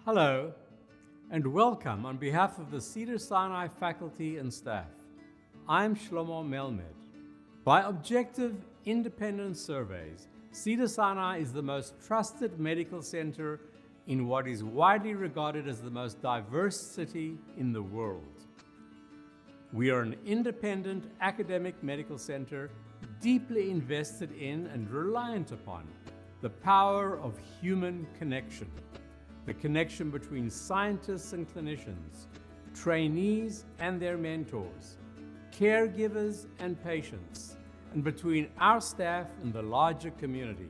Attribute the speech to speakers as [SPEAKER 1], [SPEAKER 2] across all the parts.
[SPEAKER 1] Hello, and welcome on behalf of the Cedars-Sinai faculty and staff. I'm Shlomo Melmed. By objective, independent surveys, Cedars-Sinai is the most trusted medical center in what is widely regarded as the most diverse city in the world. We are an independent academic medical center deeply invested in and reliant upon the power of human connection. The connection between scientists and clinicians, trainees and their mentors, caregivers and patients, and between our staff and the larger community.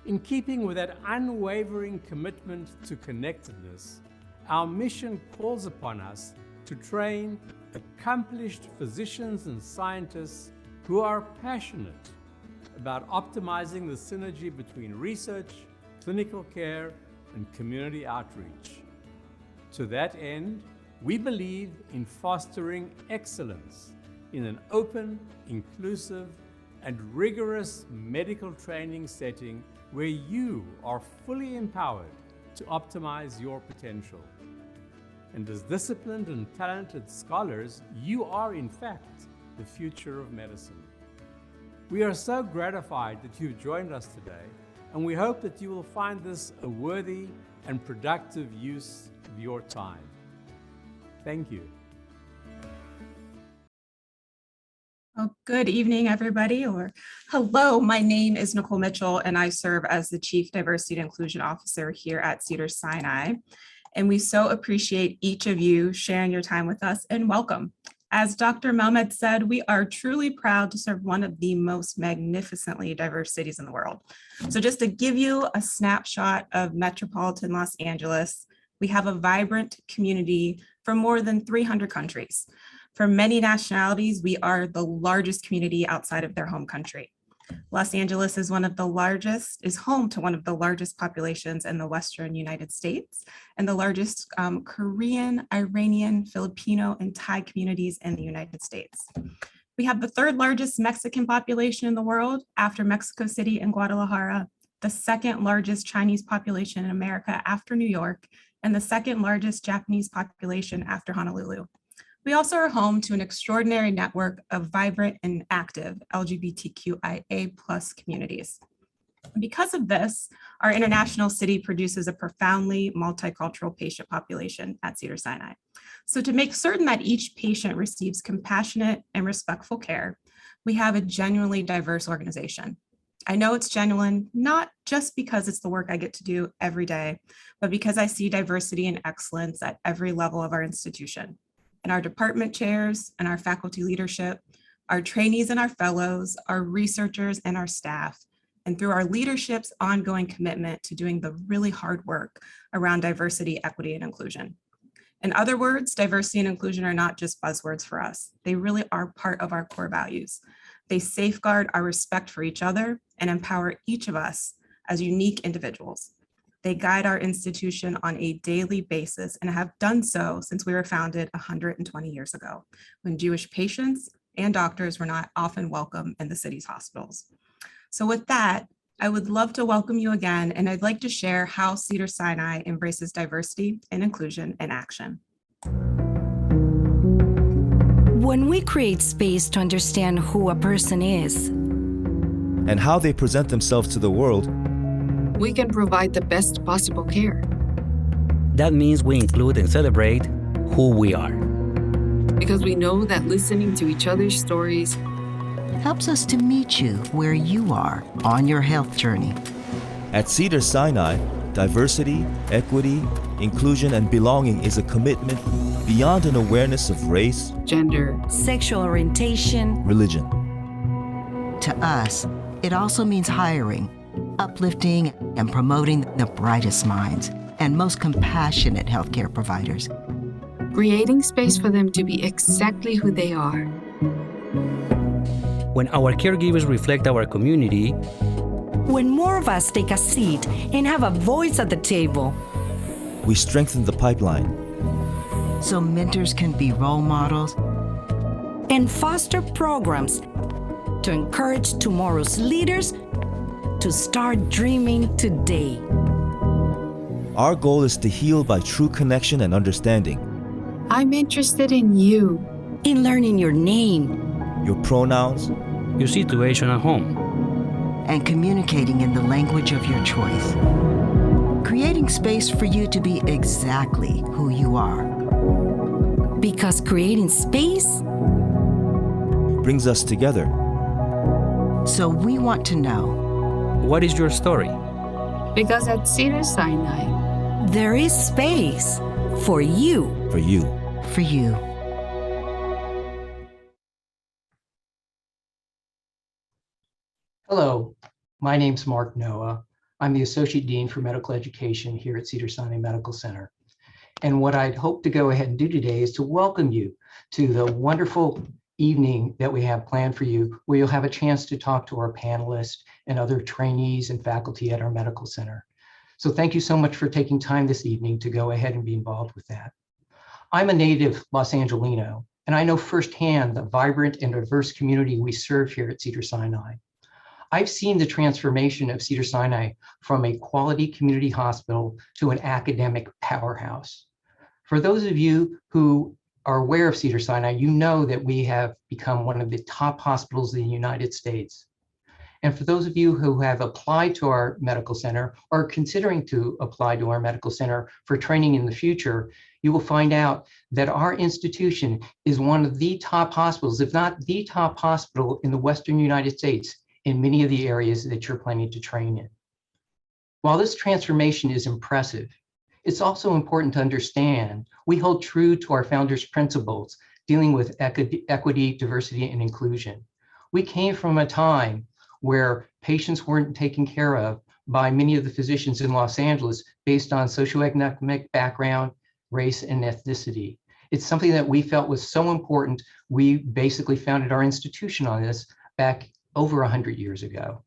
[SPEAKER 1] In keeping with that unwavering commitment to connectedness, our mission calls upon us to train accomplished physicians and scientists who are passionate about optimizing the synergy between research, clinical care, and community outreach. To that end, we believe in fostering excellence in an open, inclusive, and rigorous medical training setting where you are fully empowered to optimize your potential. And as disciplined and talented scholars, you are in fact the future of medicine. We are so gratified that you've joined us today, and we hope that you will find this a worthy and productive use of your time. Thank you.
[SPEAKER 2] Well, good evening, everybody, or hello. My name is Nicole Mitchell, and I serve as the Chief Diversity and Inclusion Officer here at Cedars-Sinai. And we so appreciate each of you sharing your time with us, and welcome. As Dr. Melmed said, we are truly proud to serve one of the most magnificently diverse cities in the world. So just to give you a snapshot of metropolitan Los Angeles, we have a vibrant community from more than 300 countries. For many nationalities, we are the largest community outside of their home country. Los Angeles is home to one of the largest populations in the Western United States and the largest Korean, Iranian, Filipino, and Thai communities in the United States. We have the third largest Mexican population in the world after Mexico City and Guadalajara, the second largest Chinese population in America after New York, and the second largest Japanese population after Honolulu. We also are home to an extraordinary network of vibrant and active LGBTQIA+ communities. Because of this, our international city produces a profoundly multicultural patient population at Cedars-Sinai. So to make certain that each patient receives compassionate and respectful care, we have a genuinely diverse organization. I know it's genuine, not just because it's the work I get to do every day, but because I see diversity and excellence at every level of our institution. In our department chairs and our faculty leadership, our trainees and our fellows, our researchers and our staff, and through our leadership's ongoing commitment to doing the really hard work around diversity, equity, and inclusion. In other words, diversity and inclusion are not just buzzwords for us. They really are part of our core values. They safeguard our respect for each other and empower each of us as unique individuals. They guide our institution on a daily basis and have done so since we were founded 120 years ago, when Jewish patients and doctors were not often welcome in the city's hospitals. So with that, I would love to welcome you again, and I'd like to share how Cedars-Sinai embraces diversity and inclusion in action.
[SPEAKER 3] When we create space to understand who a person is
[SPEAKER 4] and how they present themselves to the world,
[SPEAKER 5] we can provide the best possible care.
[SPEAKER 6] That means we include and celebrate who we are.
[SPEAKER 5] Because we know that listening to each other's stories
[SPEAKER 7] helps us to meet you where you are on your health journey.
[SPEAKER 4] At Cedars-Sinai, diversity, equity, inclusion, and belonging is a commitment beyond an awareness of race,
[SPEAKER 5] gender,
[SPEAKER 3] sexual orientation,
[SPEAKER 4] religion.
[SPEAKER 7] To us, it also means hiring, uplifting, and promoting the brightest minds and most compassionate healthcare providers.
[SPEAKER 5] Creating space for them to be exactly who they are.
[SPEAKER 6] When our caregivers reflect our community,
[SPEAKER 3] when more of us take a seat and have a voice at the table,
[SPEAKER 4] we strengthen the pipeline.
[SPEAKER 7] So mentors can be role models
[SPEAKER 3] and foster programs to encourage tomorrow's leaders to start dreaming today.
[SPEAKER 4] Our goal is to heal by true connection and understanding.
[SPEAKER 5] I'm interested in you.
[SPEAKER 3] In learning your name,
[SPEAKER 4] Your pronouns,
[SPEAKER 6] Your situation at home.
[SPEAKER 7] and communicating in the language of your choice. Creating space for you to be exactly who you are.
[SPEAKER 3] because creating space
[SPEAKER 4] brings us together.
[SPEAKER 7] So we want to know,
[SPEAKER 6] What is your story?
[SPEAKER 5] Because at Cedars-Sinai,
[SPEAKER 3] there is space for you.
[SPEAKER 4] For you.
[SPEAKER 7] for you.
[SPEAKER 8] Hello, my name's Mark Noah. I'm the Associate Dean for Medical Education here at Cedars-Sinai Medical Center. And what I'd hope to go ahead and do today is to welcome you to the wonderful evening that we have planned for you, where you'll have a chance to talk to our panelists and other trainees and faculty at our medical center. So thank you so much for taking time this evening to go ahead and be involved with that. I'm a native Los Angelino, and I know firsthand the vibrant and diverse community we serve here at Cedars-Sinai. I've seen the transformation of Cedars-Sinai from a quality community hospital to an academic powerhouse. For those of you who are aware of Cedars-Sinai, you know that we have become one of the top hospitals in the United States. And for those of you who have applied to our medical center or are considering to apply to our medical center for training in the future, you will find out that our institution is one of the top hospitals, if not the top hospital in the Western United States in many of the areas that you're planning to train in. While this transformation is impressive, it's also important to understand we hold true to our founders' principles dealing with equity, diversity, and inclusion. We came from a time where patients weren't taken care of by many of the physicians in Los Angeles based on socioeconomic background, race, and ethnicity. It's something that we felt was so important, we basically founded our institution on this back over 100 years ago.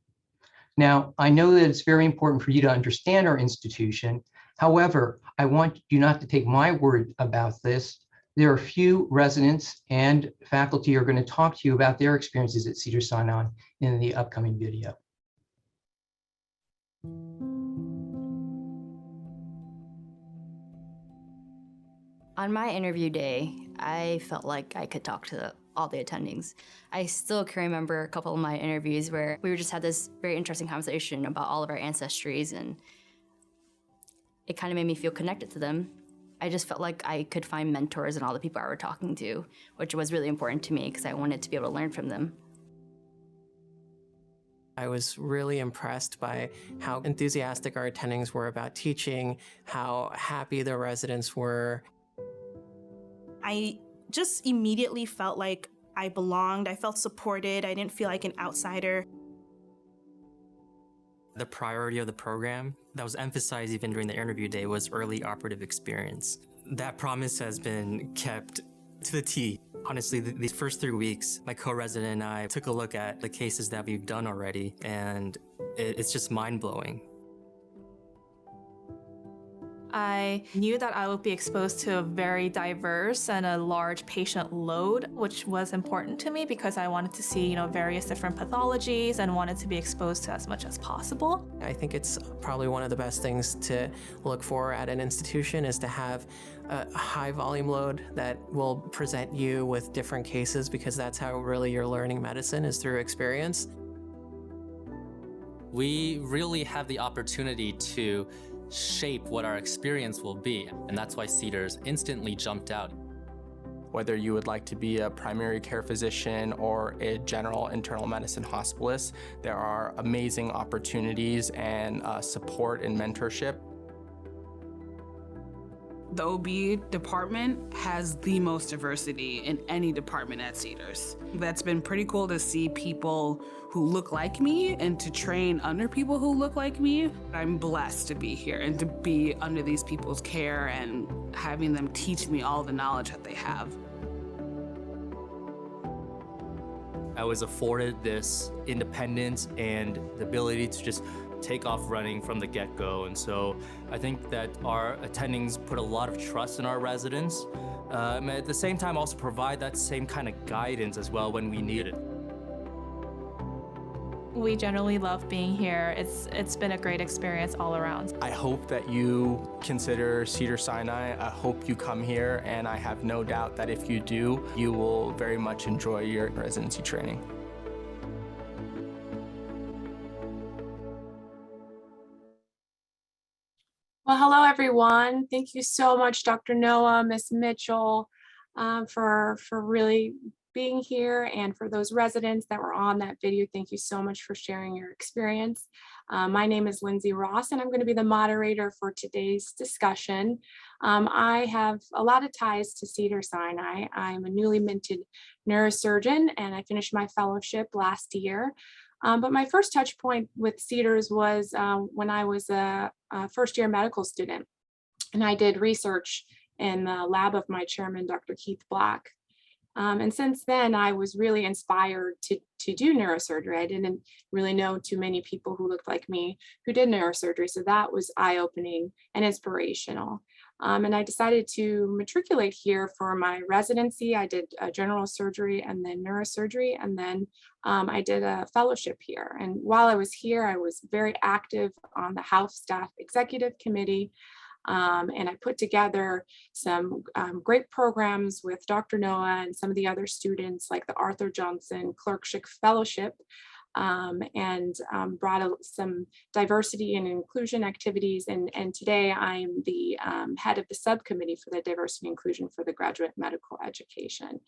[SPEAKER 8] Now, I know that it's very important for you to understand our institution. However, I want you not to take my word about this. There are a few residents and faculty who are going to talk to you about their experiences at Cedars-Sinai in the upcoming video.
[SPEAKER 9] On my interview day, I felt like I could talk to all the attendings. I still can remember a couple of my interviews where we just had this very interesting conversation about all of our ancestries, and it kind of made me feel connected to them. I just felt like I could find mentors in all the people I were talking to, which was really important to me because I wanted to be able to learn from them.
[SPEAKER 10] I was really impressed by how enthusiastic our attendings were about teaching, how happy the residents were.
[SPEAKER 11] I just immediately felt like I belonged. I felt supported. I didn't feel like an outsider.
[SPEAKER 12] The priority of the program that was emphasized even during the interview day was early operative experience. That promise has been kept to the T. Honestly, these first 3 weeks, my co-resident and I took a look at the cases that we've done already, and it's just mind-blowing.
[SPEAKER 11] I knew that I would be exposed to a very diverse and a large patient load, which was important to me because I wanted to see, various different pathologies and wanted to be exposed to as much as possible.
[SPEAKER 10] I think it's probably one of the best things to look for at an institution is to have a high volume load that will present you with different cases, because that's how really you're learning medicine, is through experience.
[SPEAKER 12] We really have the opportunity to shape what our experience will be, and that's why Cedars instantly jumped out.
[SPEAKER 13] Whether you would like to be a primary care physician or a general internal medicine hospitalist, there are amazing opportunities and support and mentorship.
[SPEAKER 14] The OB department has the most diversity in any department at Cedars. That's been pretty cool to see people who look like me and to train under people who look like me. I'm blessed to be here and to be under these people's care and having them teach me all the knowledge that they have.
[SPEAKER 12] I was afforded this independence and the ability to just take off running from the get-go. And so I think that our attendings put a lot of trust in our residents. At the same time, also provide that same kind of guidance as well when we need it.
[SPEAKER 11] We generally love being here. It's been a great experience all around.
[SPEAKER 13] I hope that you consider Cedars-Sinai. I hope you come here, and I have no doubt that if you do, you will very much enjoy your residency training.
[SPEAKER 15] Well, hello, everyone. Thank you so much, Dr. Noah, Ms. Mitchell, for really being here, and for those residents that were on that video. Thank you so much for sharing your experience. My name is Lindsay Ross, and I'm going to be the moderator for today's discussion. I have a lot of ties to Cedars-Sinai. I'm a newly minted neurosurgeon, and I finished my fellowship last year. But my first touch point with Cedars was when I was a first-year medical student, and I did research in the lab of my chairman, Dr. Keith Black. And since then, I was really inspired to do neurosurgery. I didn't really know too many people who looked like me who did neurosurgery, so that was eye-opening and inspirational. And I decided to matriculate here for my residency. I did general surgery and then neurosurgery, and then I did a fellowship here. And while I was here, I was very active on the House Staff Executive Committee. And I put together some great programs with Dr. Noah and some of the other students, like the Arthur Johnson Clerkship Fellowship, and brought some diversity and inclusion activities. And today I'm the head of the subcommittee for the diversity and inclusion for the graduate medical education.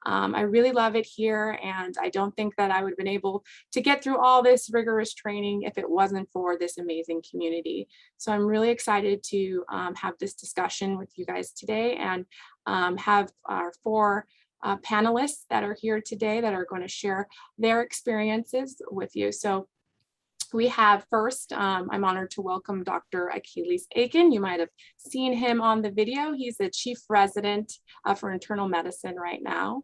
[SPEAKER 15] I really love it here, and I don't think that I would have been able to get through all this rigorous training if it wasn't for this amazing community. So I'm really excited to have this discussion with you guys today, and have our four panelists that are here today that are going to share their experiences with you. So we have first, I'm honored to welcome Dr. Achilles Aiken. You might have seen him on the video. He's the chief resident for internal medicine right now.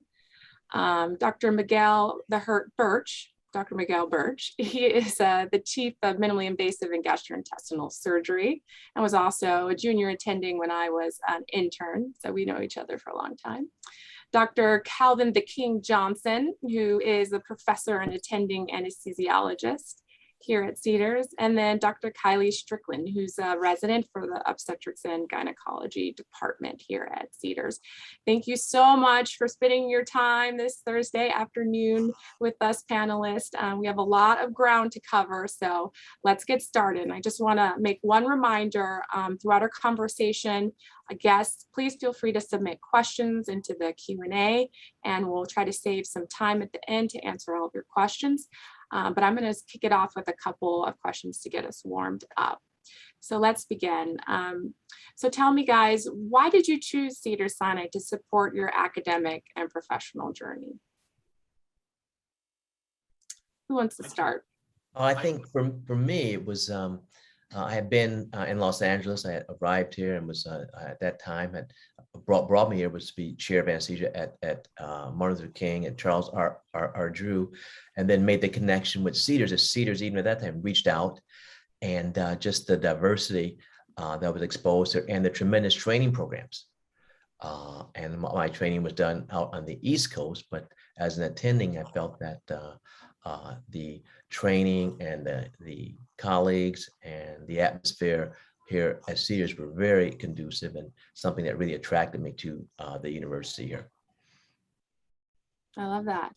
[SPEAKER 15] Dr. Miguel Birch, Dr. Miguel Birch, he is the chief of minimally invasive and gastrointestinal surgery, and was also a junior attending when I was an intern. So we know each other for a long time. Dr. Calvin the King Johnson, who is a professor and attending anesthesiologist here at Cedars, and then Dr. Kylie Strickland, who's a resident for the obstetrics and gynecology department here at Cedars. Thank you so much for spending your time this Thursday afternoon with us panelists. We have a lot of ground to cover, so let's get started. And I just want to make one reminder throughout our conversation. Guests, please feel free to submit questions into the Q&A, and we'll try to save some time at the end to answer all of your questions. But I'm going to kick it off with a couple of questions to get us warmed up. So let's begin. So tell me, guys, why did you choose Cedars-Sinai to support your academic and professional journey? Who wants to start?
[SPEAKER 16] I think for me, it was, I had been in Los Angeles. I had arrived here and was at that time had brought me here was to be chair of anesthesia at Martin Luther King and Charles R. Drew, and then made the connection with Cedars. As Cedars, even at that time, reached out, and just the diversity that was exposed to, and the tremendous training programs. And my training was done out on the East Coast, but as an attending, I felt that the training and the colleagues and the atmosphere here at Cedars were very conducive, and something that really attracted me to the university here.
[SPEAKER 15] I love that.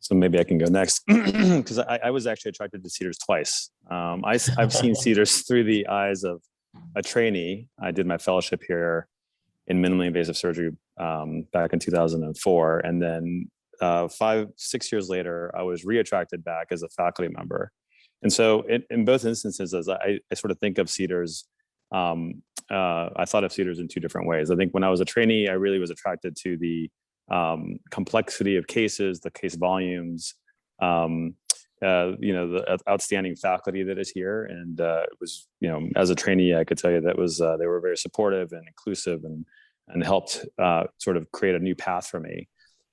[SPEAKER 17] So maybe I can go next, because I was actually attracted to Cedars twice. I've seen Cedars through the eyes of a trainee. I did my fellowship here in minimally invasive surgery back in 2004. And then 5-6 years later, I was reattracted back as a faculty member. And so in both instances, as I sort of think of Cedars, I thought of Cedars in two different ways. I think when I was a trainee, I really was attracted to the complexity of cases, the case volumes, the outstanding faculty that is here. And it was, as a trainee, I could tell you that was they were very supportive and inclusive, and helped sort of create a new path for me.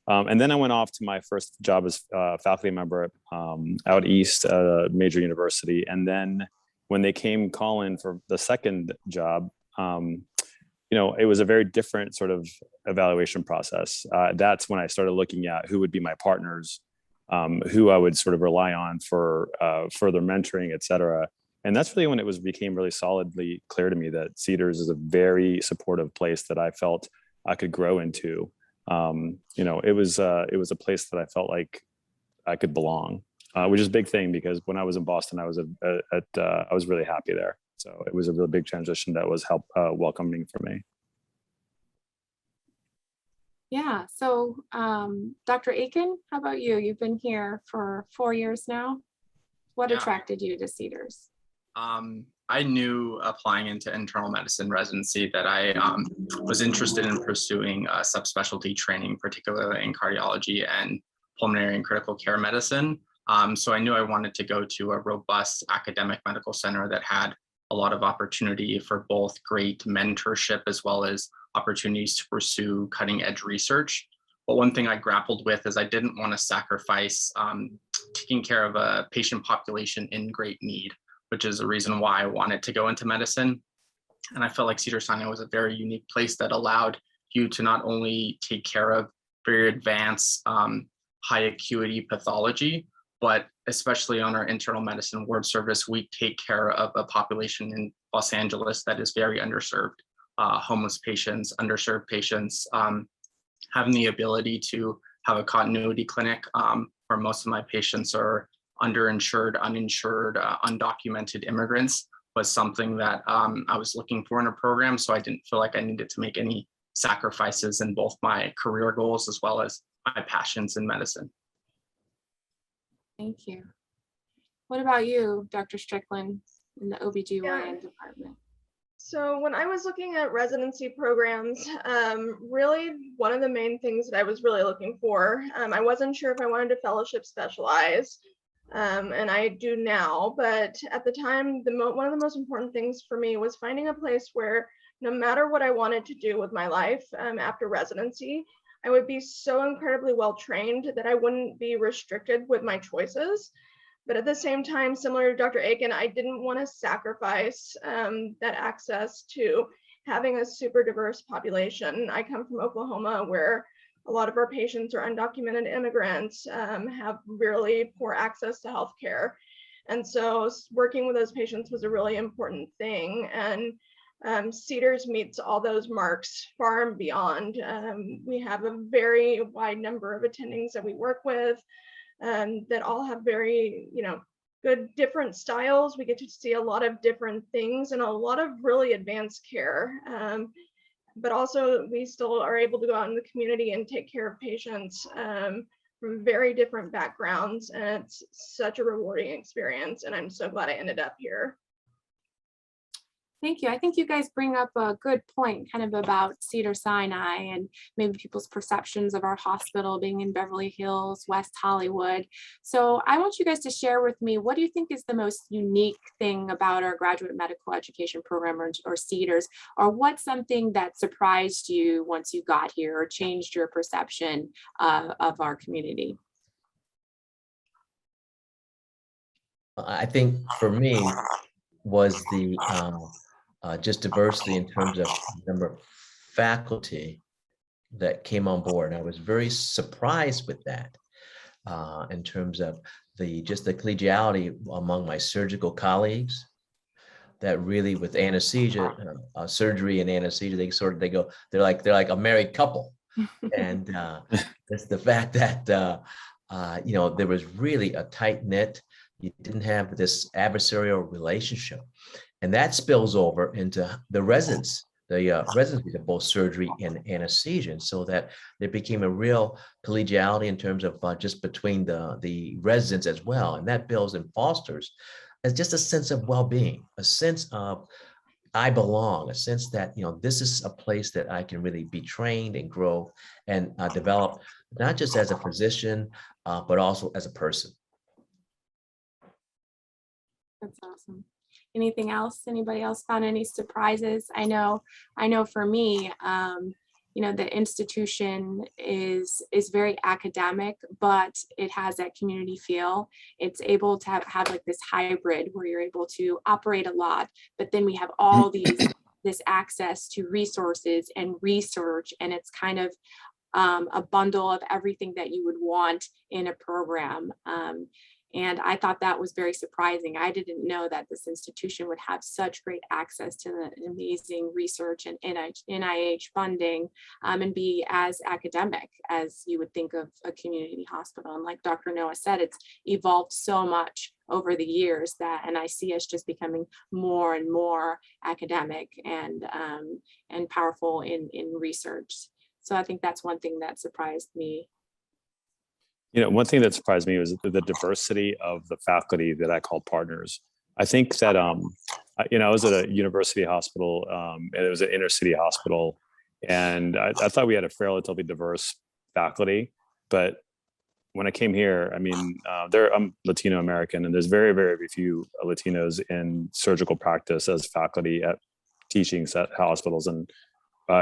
[SPEAKER 17] And then I went off to my first job as faculty member out east at a major university. And then when they came calling for the second job, it was a very different sort of evaluation process. That's when I started looking at who would be my partners who I would sort of rely on for further mentoring, et cetera. And that's really when it became really solidly clear to me that Cedars is a very supportive place that I felt I could grow into. It was a place that I felt like I could belong, which is a big thing because when I was in Boston, I was really happy there. So it was a really big transition that was welcoming for me.
[SPEAKER 15] Yeah, so Dr. Aiken, how about you? You've been here for 4 years now. What attracted you to Cedars?
[SPEAKER 18] I knew applying into internal medicine residency that I was interested in pursuing subspecialty training, particularly in cardiology and pulmonary and critical care medicine. So I knew I wanted to go to a robust academic medical center that had a lot of opportunity for both great mentorship as well as opportunities to pursue cutting edge research. But one thing I grappled with is I didn't want to sacrifice taking care of a patient population in great need, which is the reason why I wanted to go into medicine. And I felt like Cedars-Sinai was a very unique place that allowed you to not only take care of very advanced high acuity pathology, but especially on our internal medicine ward service, we take care of a population in Los Angeles that is very underserved, homeless patients, underserved patients, having the ability to have a continuity clinic where most of my patients are underinsured, uninsured, undocumented immigrants was something that I was looking for in a program. So I didn't feel like I needed to make any sacrifices in both my career goals as well as my passions in medicine.
[SPEAKER 15] Thank you. What about you, Dr. Strickland, in the OBGYN department?
[SPEAKER 19] So when I was looking at residency programs, really one of the main things that I was really looking for, I wasn't sure if I wanted to fellowship specialize, and I do now, but at the time, one of the most important things for me was finding a place where no matter what I wanted to do with my life after residency, I would be so incredibly well trained that I wouldn't be restricted with my choices. But at the same time, similar to Dr. Aiken, I didn't want to sacrifice that access to having a super diverse population. I come from Oklahoma, where a lot of our patients are undocumented immigrants, have really poor access to healthcare. And so working with those patients was a really important thing. And Cedars meets all those marks far and beyond. We have a very wide number of attendings that we work with that all have very, good different styles. We get to see a lot of different things and a lot of really advanced care. But also we still are able to go out in the community and take care of patients from very different backgrounds. And it's such a rewarding experience. And I'm so glad I ended up here.
[SPEAKER 15] Thank you. I think you guys bring up a good point kind of about Cedars-Sinai and maybe people's perceptions of our hospital being in Beverly Hills, West Hollywood. So I want you guys to share with me, what do you think is the most unique thing about our graduate medical education program or Cedars, or what's something that surprised you once you got here or changed your perception of our community?
[SPEAKER 16] I think for me was the just diversity in terms of number of faculty that came on board. I was very surprised with that in terms of the collegiality among my surgical colleagues. That really, with anesthesia, surgery and anesthesia, they're like a married couple, and it's the fact that there was really a tight knit. You didn't have this adversarial relationship. And that spills over into the residency of both surgery and anesthesia, so that there became a real collegiality in terms of just between the residents as well. And that builds and fosters as just a sense of well-being, a sense of I belong, a sense that, this is a place that I can really be trained and grow and develop, not just as a physician, but also as a person.
[SPEAKER 15] That's awesome. Anything else? Anybody else found any surprises? I know for me, the institution is very academic, but it has that community feel. It's able to have like this hybrid where you're able to operate a lot, but then we have all this access to resources and research, and it's kind of a bundle of everything that you would want in a program. And I thought that was very surprising. I didn't know that this institution would have such great access to the amazing research and NIH funding, and be as academic as you would think of a community hospital. And like Dr. Noah said, it's evolved so much over the years and I see us just becoming more and more academic and powerful in research. So I think that's one thing that surprised me.
[SPEAKER 17] One thing that surprised me was the diversity of the faculty that I called partners. I think that, I was at a university hospital, and it was an inner city hospital, and I thought we had a relatively diverse faculty. But when I came here, I'm Latino American, and there's very, very few Latinos in surgical practice as faculty at teaching at hospitals. And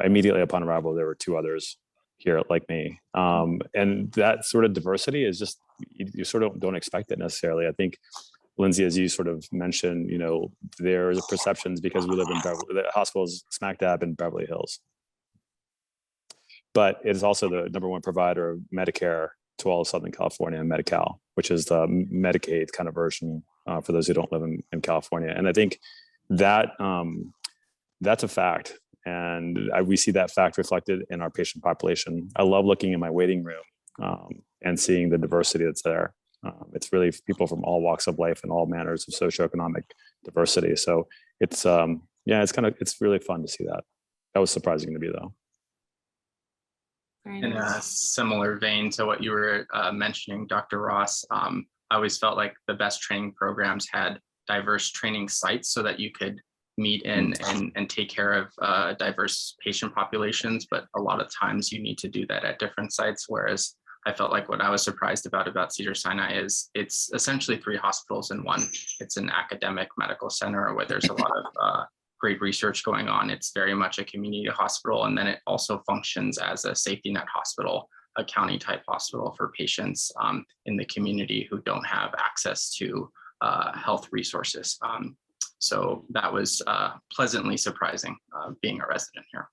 [SPEAKER 17] immediately upon arrival, there were two others here like me. And that sort of diversity is just, you sort of don't expect it necessarily. I think, Lindsay, as you sort of mentioned, there's perceptions because we live in the hospital's smack dab in Beverly Hills. But it is also the #1 provider of Medicare to all of Southern California, and Medi-Cal, which is the Medicaid kind of version for those who don't live in California. And I think that that's a fact. And we see that fact reflected in our patient population. I love looking in my waiting room and seeing the diversity that's there. It's really people from all walks of life and all manners of socioeconomic diversity. So it's it's really fun to see that. That was surprising to me, though.
[SPEAKER 18] In a similar vein to what you were mentioning, Dr. Ross, I always felt like the best training programs had diverse training sites so that you could meet and take care of diverse patient populations, but a lot of times you need to do that at different sites. Whereas I felt like what I was surprised about Cedars-Sinai is it's essentially 3 hospitals in one. It's an academic medical center where there's a lot of great research going on. It's very much a community hospital, and then it also functions as a safety net hospital, a county type hospital for patients in the community who don't have access to health resources. So that was pleasantly surprising being a resident here.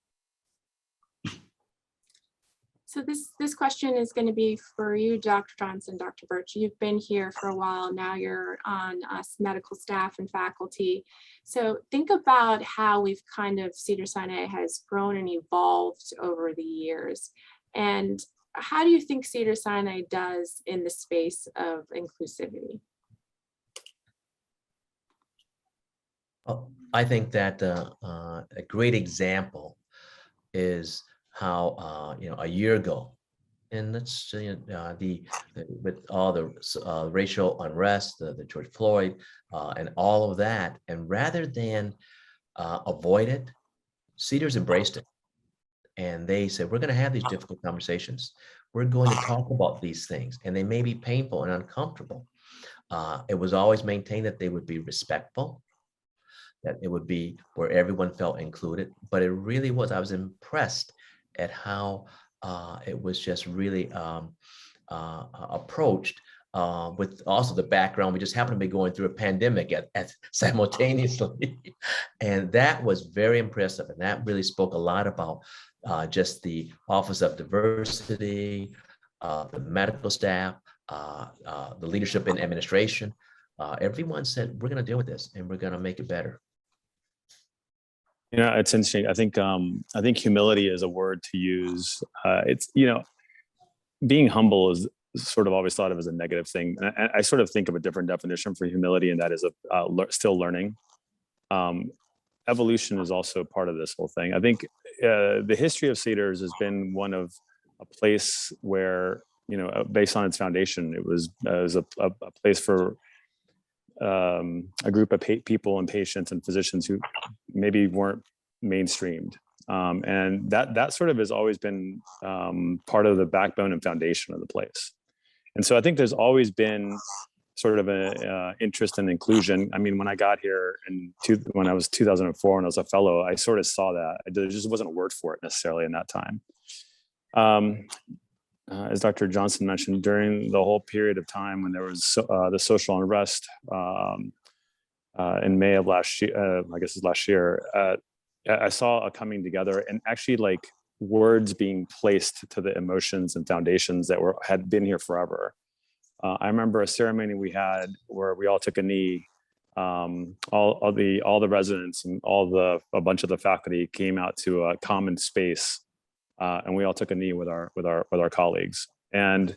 [SPEAKER 15] So this question is going to be for you, Dr. Johnson, Dr. Birch. You've been here for a while now. You're on us medical staff and faculty. So think about how we've Cedars-Sinai has grown and evolved over the years. And how do you think Cedars-Sinai does in the space of inclusivity?
[SPEAKER 16] Well, I think that a great example is how a year ago, and let's with all the racial unrest, the George Floyd, and all of that, and rather than avoid it, Cedars embraced it, and they said, we're going to have these difficult conversations. We're going to talk about these things, and they may be painful and uncomfortable. It was always maintained that they would be respectful, that it would be where everyone felt included, but it really was. I was impressed at how it was just really approached with also the background. We just happened to be going through a pandemic at simultaneously. And that was very impressive. And that really spoke a lot about just the Office of Diversity, the medical staff, the leadership in administration. Everyone said, we're going to deal with this and we're going to make it better.
[SPEAKER 17] It's interesting. I think humility is a word to use. It's, being humble is sort of always thought of as a negative thing. And I sort of think of a different definition for humility, and that is still learning. Evolution is also part of this whole thing. I think the history of Cedars has been one of a place where, based on its foundation, it was a place for a group of people and patients and physicians who maybe weren't mainstreamed. And that sort of has always been part of the backbone and foundation of the place. And so I think there's always been sort of an interest in inclusion. I mean, when I got here when I was 2004 and I was a fellow, I sort of saw that. There just wasn't a word for it necessarily in that time. As Dr. Johnson mentioned, during the whole period of time when there was the social unrest in May of last year, I guess it's last year, I saw a coming together, and actually, like, words being placed to the emotions and foundations that had been here forever. I remember a ceremony we had where we all took a knee. All the residents and a bunch of the faculty came out to a common space, and we all took a knee with our colleagues. And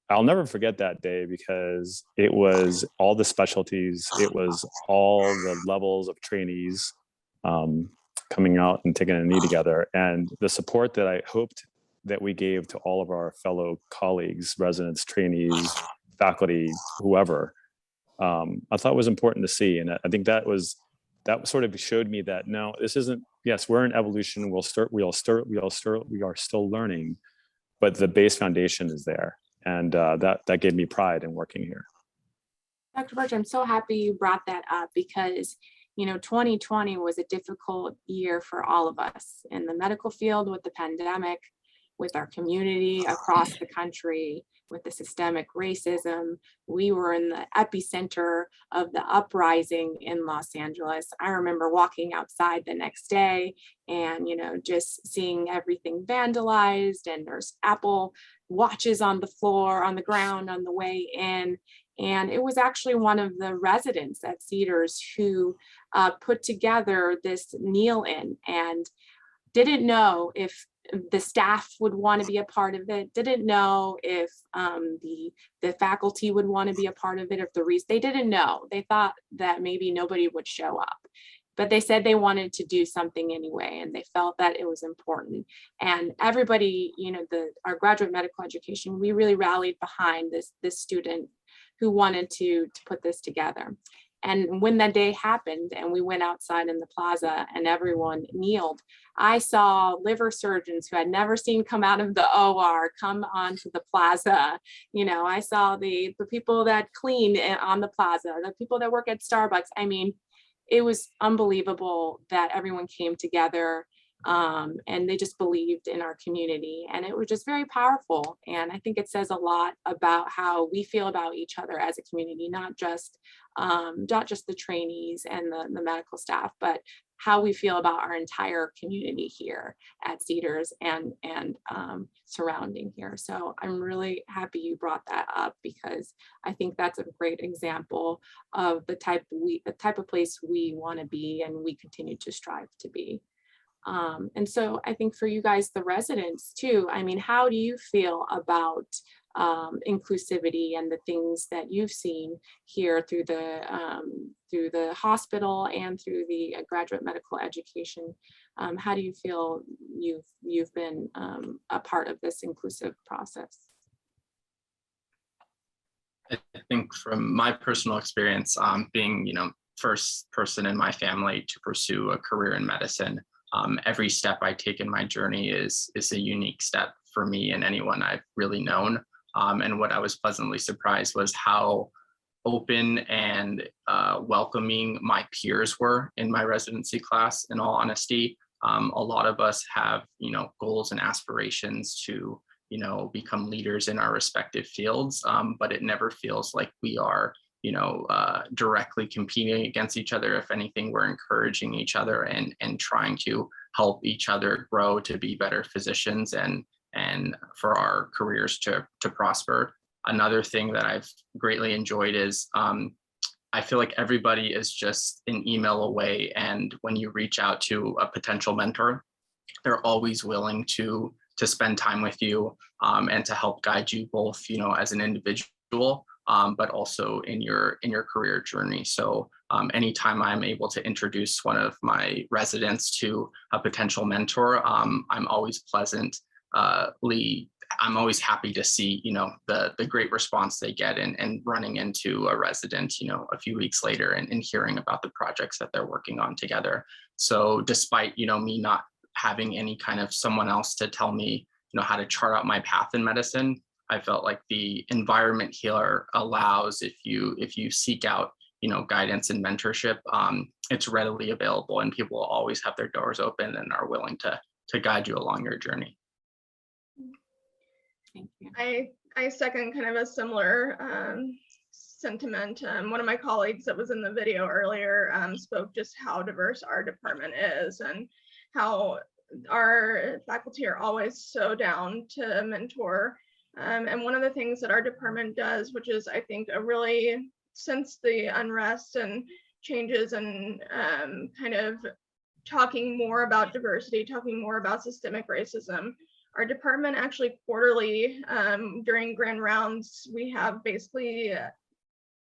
[SPEAKER 17] I'll never forget that day because it was all the specialties, it was all the levels of trainees coming out and taking a knee together, and the support that I hoped that we gave to all of our fellow colleagues, residents, trainees, faculty, whoever, I thought was important to see. And I think that sort of showed me that no, this isn't, yes, we're in evolution. We are still learning, but the base foundation is there. And that gave me pride in working here.
[SPEAKER 15] Dr. Birch, I'm so happy you brought that up because, 2020 was a difficult year for all of us in the medical field with the pandemic, with our community across the country, with the systemic racism. We were in the epicenter of the uprising in Los Angeles. I remember walking outside the next day and, just seeing everything vandalized, and there's Apple watches on the floor, on the ground, on the way in. And it was actually one of the residents at Cedars who put together this kneel-in and didn't know if the staff would want to be a part of it, didn't know if the faculty would want to be a part of it, if they didn't know. They thought that maybe nobody would show up. But they said they wanted to do something anyway, and they felt that it was important. And everybody, our graduate medical education, we really rallied behind this student who wanted to put this together. And when that day happened and we went outside in the plaza and everyone kneeled, I saw liver surgeons who I'd never seen come out of the OR come onto the plaza. I saw the people that clean on the plaza, the people that work at Starbucks. I mean, it was unbelievable that everyone came together and they just believed in our community, and it was just very powerful. And I think it says a lot about how we feel about each other as a community, not just the trainees and the medical staff, but how we feel about our entire community here at Cedars and surrounding here. So I'm really happy you brought that up because I think that's a great example of the type of place we want to be and we continue to strive to be. And so I think for you guys, the residents too, I mean, how do you feel about inclusivity and the things that you've seen here through the hospital and through the graduate medical education? How do you feel you've been a part of this inclusive process?
[SPEAKER 18] I think from my personal experience, being first person in my family to pursue a career in medicine, every step I take in my journey is a unique step for me and anyone I've really known. And what I was pleasantly surprised was how open and welcoming my peers were in my residency class, in all honesty. A lot of us have, goals and aspirations to, become leaders in our respective fields, but it never feels like we are directly competing against each other. If anything, we're encouraging each other and trying to help each other grow to be better physicians and for our careers to prosper. Another thing that I've greatly enjoyed is I feel like everybody is just an email away, and when you reach out to a potential mentor, they're always willing to spend time with you and to help guide you both, as an individual, but also in your career journey. So anytime I'm able to introduce one of my residents to a potential mentor, I'm always I'm always happy to see, the great response they get and running into a resident, a few weeks later and hearing about the projects that they're working on together. So despite, me not having any kind of someone else to tell me, how to chart out my path in medicine, I felt like the environment here allows, if you seek out, guidance and mentorship, it's readily available, and people will always have their doors open and are willing to guide you along your journey.
[SPEAKER 15] Thank you.
[SPEAKER 19] I second kind of a similar sentiment. One of my colleagues that was in the video earlier spoke just how diverse our department is and how our faculty are always so down to mentor. And one of the things that our department does, which is I think a really, since the unrest and changes and kind of talking more about diversity, talking more about systemic racism, our department actually quarterly during grand rounds, we have basically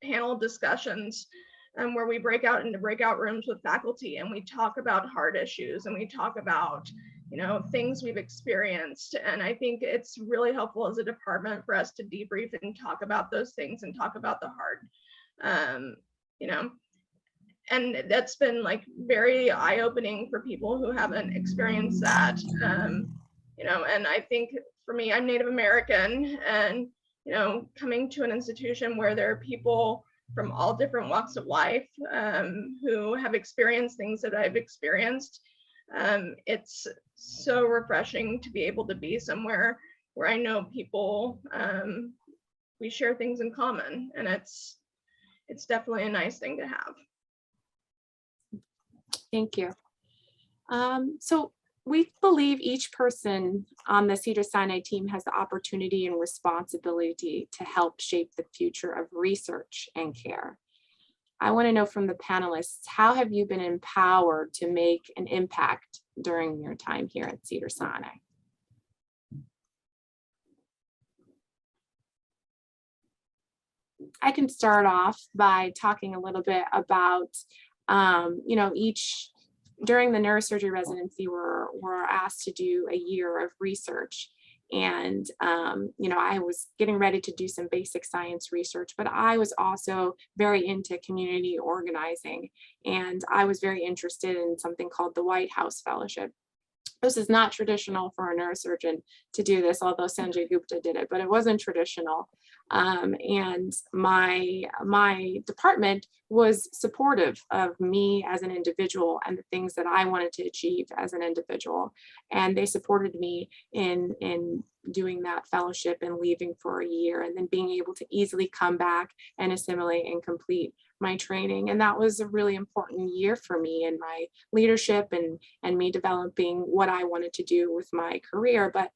[SPEAKER 19] panel discussions where we break out into breakout rooms with faculty and we talk about hard issues and we talk about, you know, things we've experienced. And I think it's really helpful as a department for us to debrief and talk about those things and talk about the hard, you know, and that's been like very eye-opening for people who haven't experienced that, you know. And I think for me, I'm Native American, and you know, coming to an institution where there are people from all different walks of life who have experienced things that I've experienced, it's so refreshing to be able to be somewhere where I know people, we share things in common, and it's definitely a nice thing to have.
[SPEAKER 15] Thank you. So we believe each person on the Cedars-Sinai team has the opportunity and responsibility to help shape the future of research and care. I want to know from the panelists, how have you been empowered to make an impact during your time here at Cedars-Sinai? I can start off by talking a little bit about you know, during the neurosurgery residency, we're asked to do a year of research. And, you know, I was getting ready to do some basic science research, but I was also very into community organizing. And I was very interested in something called the White House Fellowship. This is not traditional for a neurosurgeon to do this, although Sanjay Gupta did it, but it wasn't traditional. And my department was supportive of me as an individual and the things that I wanted to achieve as an individual. And they supported me in doing that fellowship and leaving for a year, and then being able to easily come back and assimilate and complete my training. And that was a really important year for me in my leadership and me developing what I wanted to do with my career. But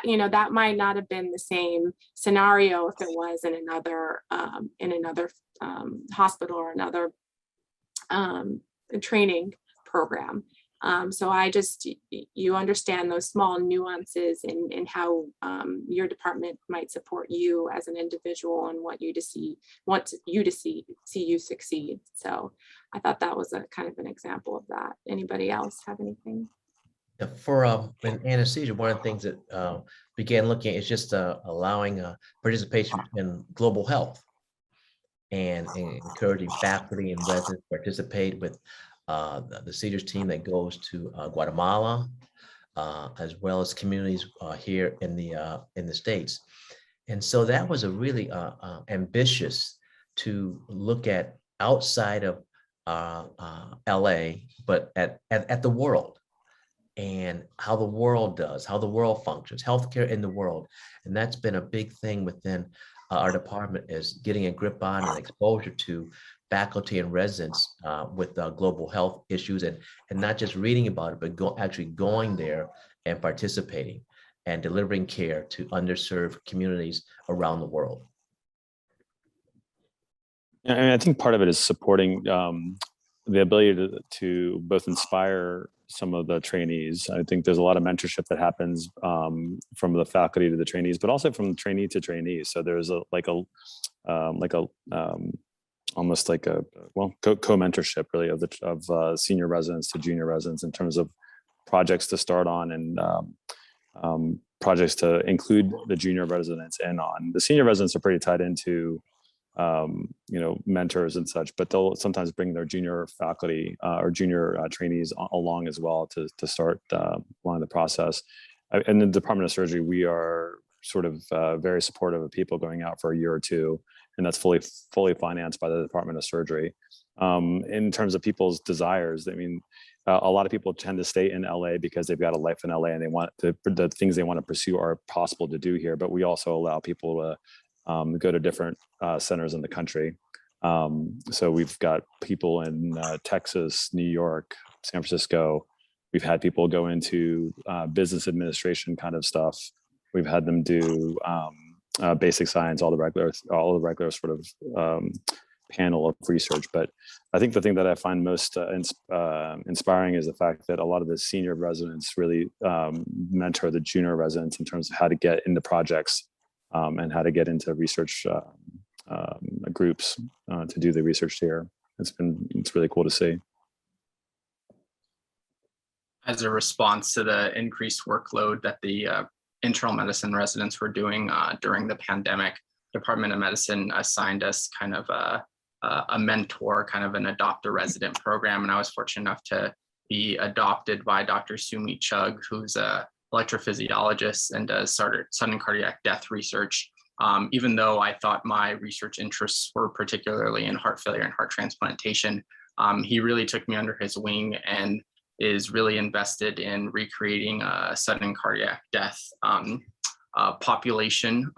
[SPEAKER 15] you know, that might not have been the same scenario if it was in another hospital or another training program. So I just, you understand those small nuances in how your department might support you as an individual and want you to see you succeed. So I thought that was a kind of an example of that. Anybody else have anything?
[SPEAKER 16] For in anesthesia, one of the things that began looking is just allowing participation in global health and encouraging faculty and residents to participate with the Cedars team that goes to Guatemala, as well as communities here in the States. And so that was a really ambitious to look at outside of LA, but at the world, and how the world does, how the world functions, healthcare in the world. And that's been a big thing within our department, is getting a grip on and exposure to faculty and residents with global health issues, and not just reading about it, but actually going there and participating and delivering care to underserved communities around the world.
[SPEAKER 17] And I think part of it is supporting the ability to both inspire some of the trainees. I think there's a lot of mentorship that happens from the faculty to the trainees, but also from trainee to trainees. So there's almost like a co-mentorship really of senior residents to junior residents in terms of projects to start on and projects to include the junior residents in on. The senior residents are pretty tied into mentors and such, but they'll sometimes bring their junior faculty or junior trainees along as well to start along the process. In the Department of Surgery, we are sort of very supportive of people going out for a year or two, and that's fully financed by the Department of Surgery. In terms of people's desires, I mean, a lot of people tend to stay in LA because they've got a life in LA and they want the things they want to pursue are possible to do here, but we also allow people to go to different centers in the country. So we've got people in Texas, New York, San Francisco, We've had people go into business administration kind of stuff. We've had them do basic science, all the regular sort of panel of research. But I think the thing that I find most inspiring is the fact that a lot of the senior residents really mentor the junior residents in terms of how to get into projects and how to get into research groups to do the research here. It's really cool to see.
[SPEAKER 18] As a response to the increased workload that the internal medicine residents were doing during the pandemic, Department of Medicine assigned us kind of a mentor, kind of an adopt a resident program. And I was fortunate enough to be adopted by Dr. Sumi Chugh, who's a electrophysiologist and does sudden cardiac death research. Even though I thought my research interests were particularly in heart failure and heart transplantation, he really took me under his wing and is really invested in recreating a sudden cardiac death population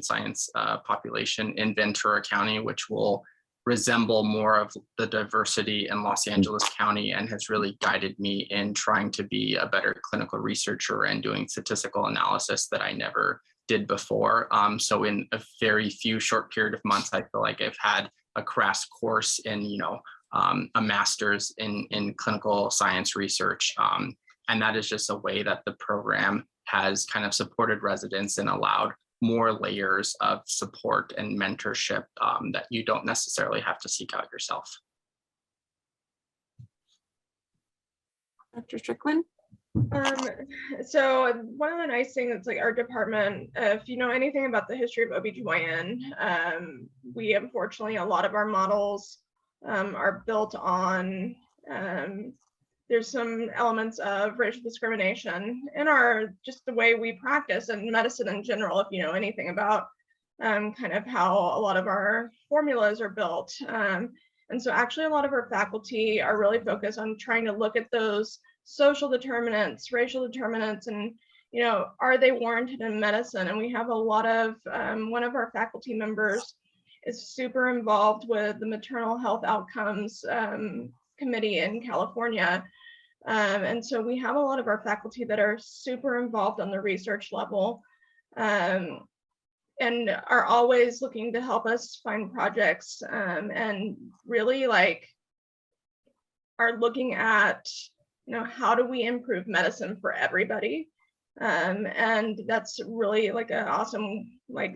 [SPEAKER 18] science population in Ventura County, which will resemble more of the diversity in Los Angeles County, and has really guided me in trying to be a better clinical researcher and doing statistical analysis that I never did before. So in a very few short period of months, I feel like I've had a crash course in, a master's in clinical science research. And that is just a way that the program has kind of supported residents and allowed more layers of support and mentorship that you don't necessarily have to seek out yourself.
[SPEAKER 15] Dr. Strickland?
[SPEAKER 19] So one of the nice things, like our department, if you know anything about the history of OBGYN, we unfortunately, a lot of our models are built on, there's some elements of racial discrimination in just the way we practice and medicine in general, if you know anything about kind of how a lot of our formulas are built. And so actually a lot of our faculty are really focused on trying to look at those social determinants, racial determinants, and are they warranted in medicine? And we have a lot of, one of our faculty members is super involved with the maternal health outcomes committee in California. And so we have a lot of our faculty that are super involved on the research level and are always looking to help us find projects and really are looking at, how do we improve medicine for everybody? And that's really an awesome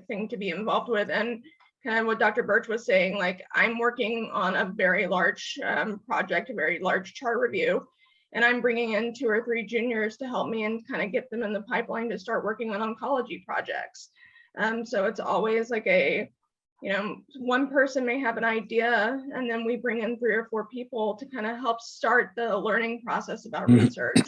[SPEAKER 19] thing to be involved with. And kind of what Dr. Birch was saying, I'm working on a very large project, a very large chart review, and I'm bringing in 2 or 3 juniors to help me and kind of get them in the pipeline to start working on oncology projects. So it's always one person may have an idea, and then we bring in 3 or 4 people to kind of help start the learning process about research,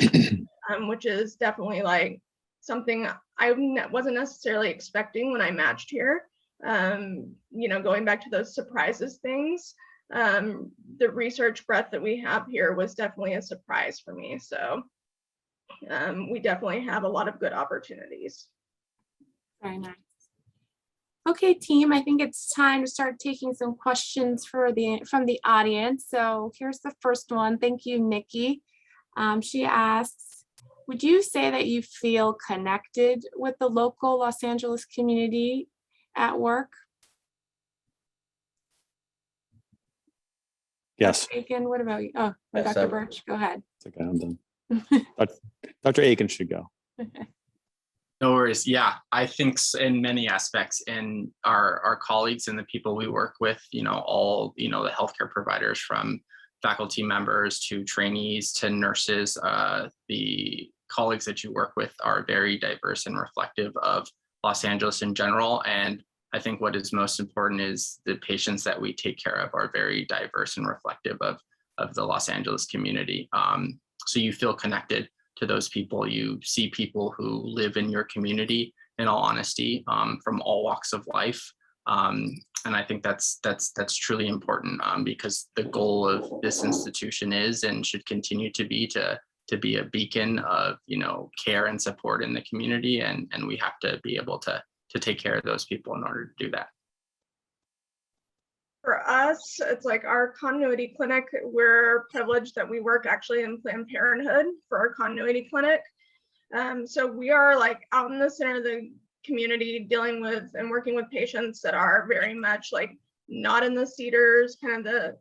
[SPEAKER 19] which is definitely something I wasn't necessarily expecting when I matched here. Going back to those surprises things, the research breadth that we have here was definitely a surprise for me. So we definitely have a lot of good opportunities.
[SPEAKER 15] Very nice. Okay, team, I think it's time to start taking some questions from the audience. So here's the first one. Thank you, Nikki. She asks, would you say that you feel connected with the local Los Angeles community at work?
[SPEAKER 17] Yes.
[SPEAKER 15] Dr. Aiken, what about you? Oh, yes, Dr. Birch, go ahead.
[SPEAKER 17] It's okay, I'm done. Dr. Aiken should go.
[SPEAKER 18] No worries. Yeah, I think in many aspects, in our colleagues and the people we work with, all, the healthcare providers, from faculty members to trainees to nurses, the colleagues that you work with are very diverse and reflective of Los Angeles in general. And I think what is most important is the patients that we take care of are very diverse and reflective of the Los Angeles community. So you feel connected to those people. You see people who live in your community, in all honesty, from all walks of life. And I think that's truly important because the goal of this institution is and should continue to be a beacon of care and support in the community, and we have to be able to take care of those people in order to do that.
[SPEAKER 19] For us, it's like our continuity clinic. We're privileged that we work actually in Planned Parenthood for our continuity clinic. So we are like out in the center of the community dealing with and working with patients that are very much like not in the Cedars, kind of the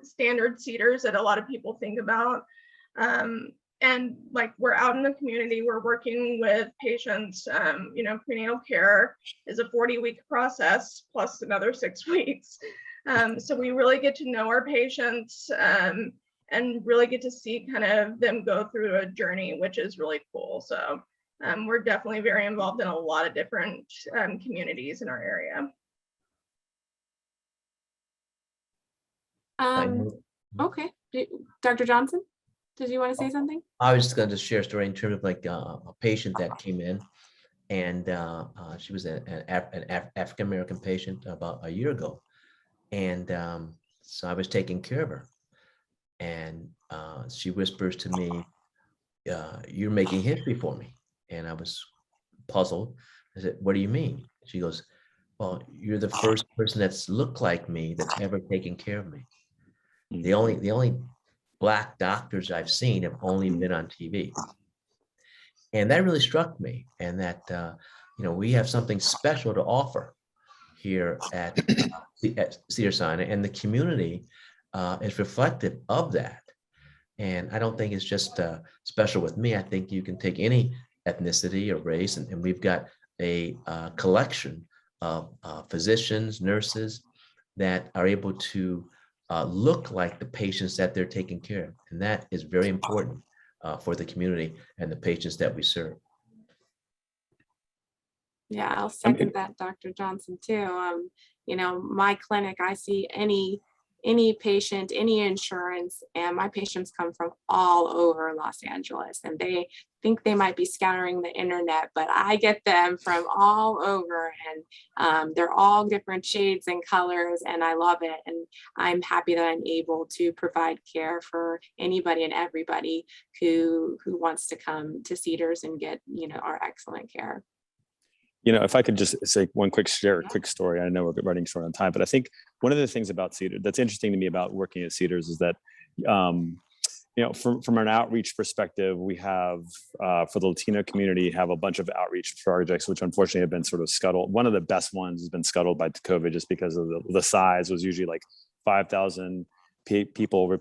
[SPEAKER 19] standard Cedars that a lot of people think about. And like we're out in the community, we're working with patients. You know, prenatal care is a 40-week process plus another 6 weeks. So we really get to know our patients and really get to see kind of them go through a journey, which is really cool. So we're definitely very involved in a lot of different communities in our area.
[SPEAKER 15] Okay, Dr. Johnson, did you want to say something?
[SPEAKER 16] I was just going to share a story in terms of like a patient that came in, and she was an African-American patient about a year ago. And so I was taking care of her, and she whispers to me, "You're making history for me." And I was puzzled. I said, "What do you mean?" She goes, "Well, you're the first person that's looked like me that's ever taken care of me. The only Black doctors I've seen have only been on TV." And that really struck me, and that you know, we have something special to offer here at Cedars-Sinai, and the community is reflective of that. And I don't think it's just special with me. I think you can take any ethnicity or race, and we've got a collection of physicians, nurses that are able to look like the patients that they're taking care of. And that is very important for the community and the patients that we serve.
[SPEAKER 15] Yeah, I'll second that, Dr. Johnson, too. You know, my clinic, I see any patient, any insurance, and my patients come from all over Los Angeles, and they think they might be scouring the internet, but I get them from all over, and they're all different shades and colors, and I love it. And I'm happy that I'm able to provide care for anybody and everybody who wants to come to Cedars and get, you know, our excellent care.
[SPEAKER 17] You know, if I could just say one quick story. I know we're running short on time, but I think one of the things about Cedars that's interesting to me about working at Cedars is that, you know, from an outreach perspective, we have for the Latino community have a bunch of outreach projects, which unfortunately have been sort of scuttled. One of the best ones has been scuttled by COVID just because of the size was usually like 5,000 people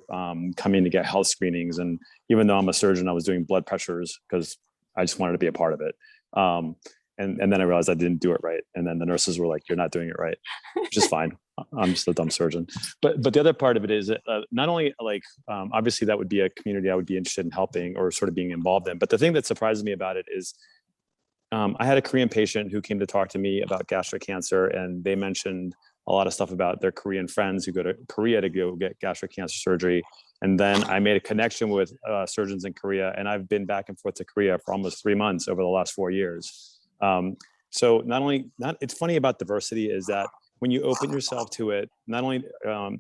[SPEAKER 17] coming to get health screenings. And even though I'm a surgeon, I was doing blood pressures because I just wanted to be a part of it. And then I realized I didn't do it right. And then the nurses were like, "You're not doing it right," which is fine. I'm just a dumb surgeon. But the other part of it is not only like, obviously that would be a community I would be interested in helping or sort of being involved in. But the thing that surprises me about it is I had a Korean patient who came to talk to me about gastric cancer, and they mentioned a lot of stuff about their Korean friends who go to Korea to go get gastric cancer surgery. And then I made a connection with surgeons in Korea, and I've been back and forth to Korea for almost 3 months over the last 4 years. So it's funny about diversity is that when you open yourself to it, not only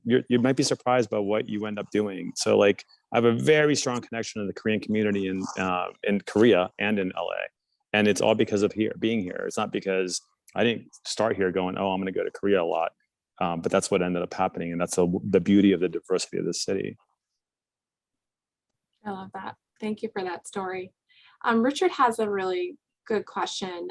[SPEAKER 17] you might be surprised by what you end up doing. So like I have a very strong connection to the Korean community in Korea and in LA, and it's all because of being here. It's not because I didn't start here going, "Oh, I'm going to go to Korea a lot," but that's what ended up happening, and that's the beauty of the diversity of the city.
[SPEAKER 15] I love that. Thank you for that story. Richard has a really good question.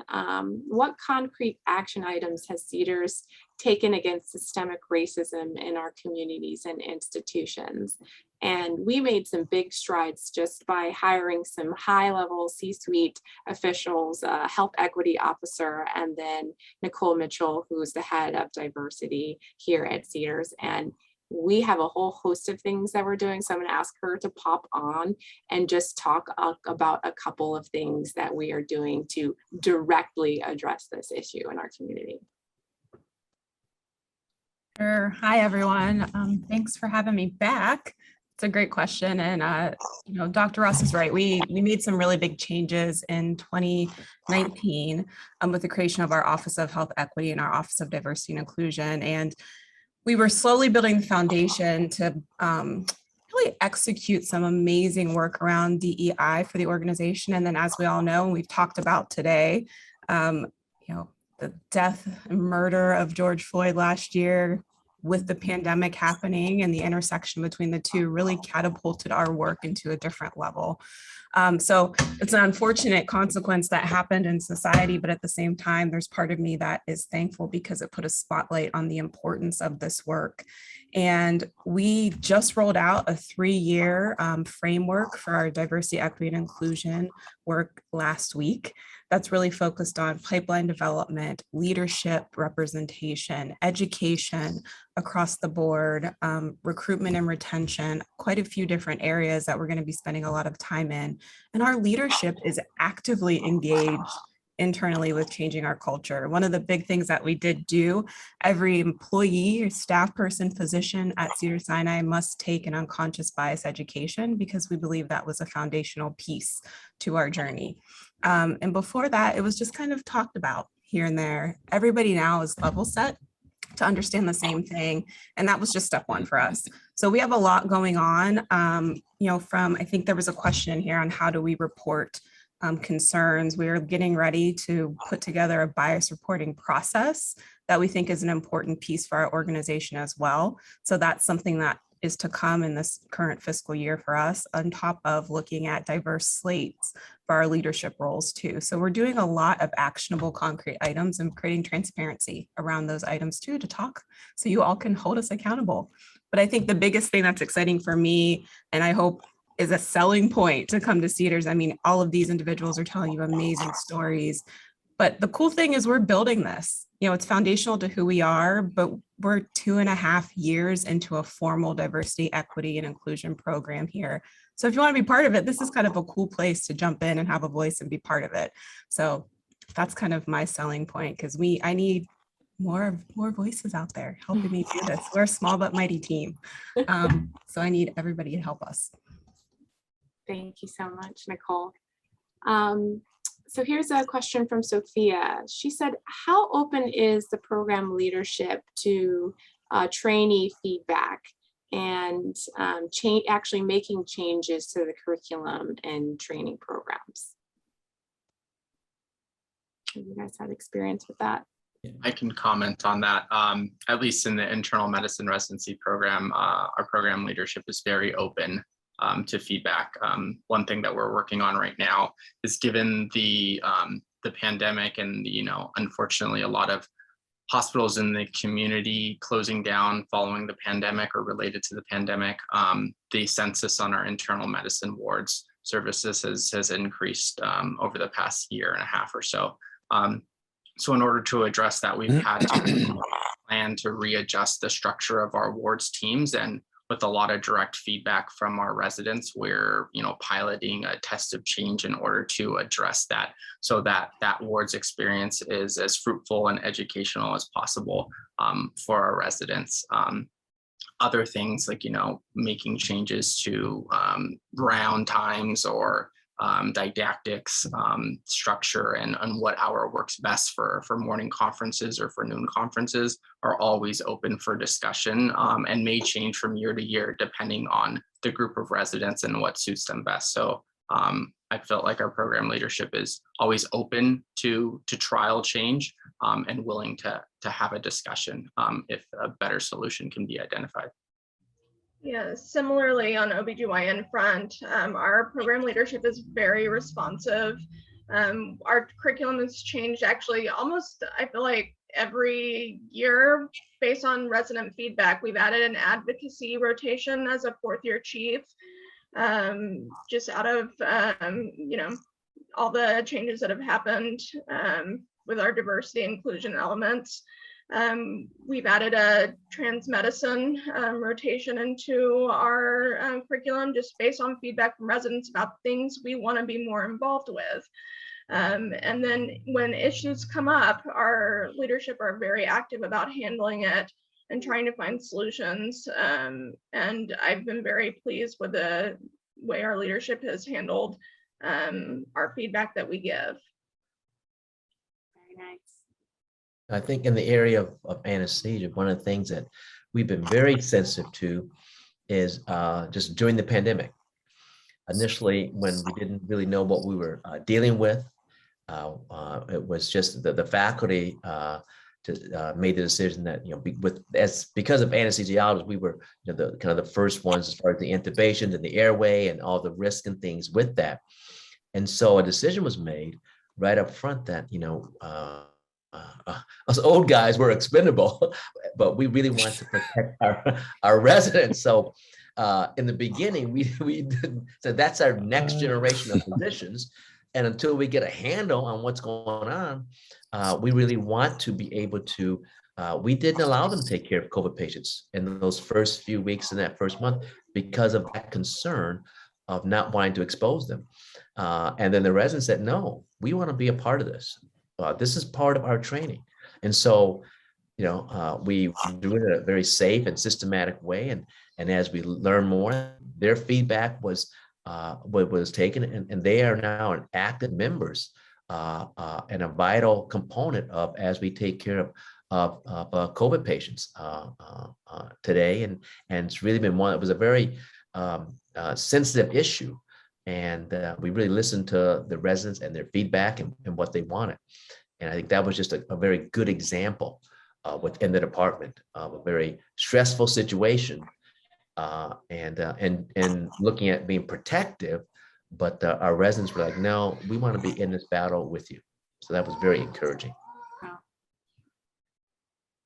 [SPEAKER 15] What concrete action items has Cedars taken against systemic racism in our communities and institutions? And we made some big strides just by hiring some high-level C-suite officials, a health equity officer, and then Nicole Mitchell, who's the head of diversity here at Cedars. And we have a whole host of things that we're doing. So I'm going to ask her to pop on and just talk about a couple of things that we are doing to directly address this issue in our community.
[SPEAKER 2] Sure. Hi, everyone. Thanks for having me back. It's a great question. And, you know, Dr. Ross is right. We made some really big changes in 2019 with the creation of our Office of Health Equity and our Office of Diversity and Inclusion. And we were slowly building the foundation to really execute some amazing work around DEI for the organization. And then, as we all know, and we've talked about today, you know, the death and murder of George Floyd last year with the pandemic happening and the intersection between the two really catapulted our work into a different level. So it's an unfortunate consequence that happened in society, but at the same time, there's part of me that is thankful because it put a spotlight on the importance of this work. And we just rolled out a 3-year framework for our diversity, equity, and inclusion work last week. That's really focused on pipeline development, leadership representation, education across the board, recruitment and retention, quite a few different areas that we're going to be spending a lot of time in. And our leadership is actively engaged internally with changing our culture. One of the big things that we did do, every employee, staff person, physician at Cedars-Sinai must take an unconscious bias education because we believe that was a foundational piece to our journey. And before that, it was just kind of talked about here and there. Everybody now is level set to understand the same thing. And that was just step one for us. So we have a lot going on, I think there was a question here on how do we report concerns. We're getting ready to put together a bias reporting process that we think is an important piece for our organization as well. So that's something that is to come in this current fiscal year for us, on top of looking at diverse slates for our leadership roles too. So we're doing a lot of actionable concrete items and creating transparency around those items too, to talk so you all can hold us accountable. But I think the biggest thing that's exciting for me, and I hope is a selling point to come to Cedars. I mean, all of these individuals are telling you amazing stories, but the cool thing is we're building this. It's foundational to who we are, but we're 2.5 years into a formal diversity, equity, and inclusion program here. So if you want to be part of it, this is kind of a cool place to jump in and have a voice and be part of it. So that's kind of my selling point, because I need more voices out there helping me do this. We're a small but mighty team. So I need everybody to help us.
[SPEAKER 15] Thank you so much, Nicole. So here's a question from Sophia. She said, how open is the program leadership to trainee feedback and actually making changes to the curriculum and training programs? Have you guys had experience with that?
[SPEAKER 18] I can comment on that. At least in the internal medicine residency program, our program leadership is very open to feedback. One thing that we're working on right now is, given the pandemic and unfortunately a lot of hospitals in the community closing down following the pandemic or related to the pandemic, the census on our internal medicine wards services has increased over the past 1.5 years or so. So in order to address that, we've had to plan to readjust the structure of our wards teams, and with a lot of direct feedback from our residents, we're piloting a test of change in order to address that, so that ward's experience is as fruitful and educational as possible for our residents. Other things like making changes to round times or didactics, structure, and what hour works best for morning conferences or for noon conferences are always open for discussion, and may change from year to year depending on the group of residents and what suits them best. So I felt like our program leadership is always open to trial change, and willing to have a discussion if a better solution can be identified.
[SPEAKER 19] Yeah, similarly on OBGYN front, our program leadership is very responsive. Our curriculum has changed actually almost, I feel like, every year based on resident feedback. We've added an advocacy rotation as a 4th-year chief, just out of, all the changes that have happened with our diversity inclusion elements. We've added a trans medicine rotation into our curriculum, just based on feedback from residents about things we want to be more involved with. And then when issues come up, our leadership are very active about handling it and trying to find solutions. And I've been very pleased with the way our leadership has handled our feedback that we give.
[SPEAKER 15] Very nice.
[SPEAKER 16] I think in the area of anesthesia, one of the things that we've been very sensitive to is just during the pandemic. Initially, when we didn't really know what we were dealing with, it was just the faculty made the decision that, because of anesthesiologists, we were the kind of the first ones as far as the intubation and the airway and all the risk and things with that. And so a decision was made right up front that, us old guys were expendable, but we really want to protect our residents. So in the beginning, we so that's our next generation of physicians. And until we get a handle on what's going on, we really want to be able to, we didn't allow them to take care of COVID patients in those first few weeks in that first month because of that concern of not wanting to expose them. And then the residents said, no, we want to be a part of this. This is part of our training. And so, we do it in a very safe and systematic way. And as we learn more, their feedback was taken, and they are now an active members and a vital component of as we take care of COVID patients today. And it's really been one, it was a very sensitive issue. And we really listened to the residents and their feedback and what they wanted. And I think that was just a very good example within the department of a very stressful situation and looking at being protective, but our residents were like, no, we want to be in this battle with you. So that was very encouraging.
[SPEAKER 15] Wow.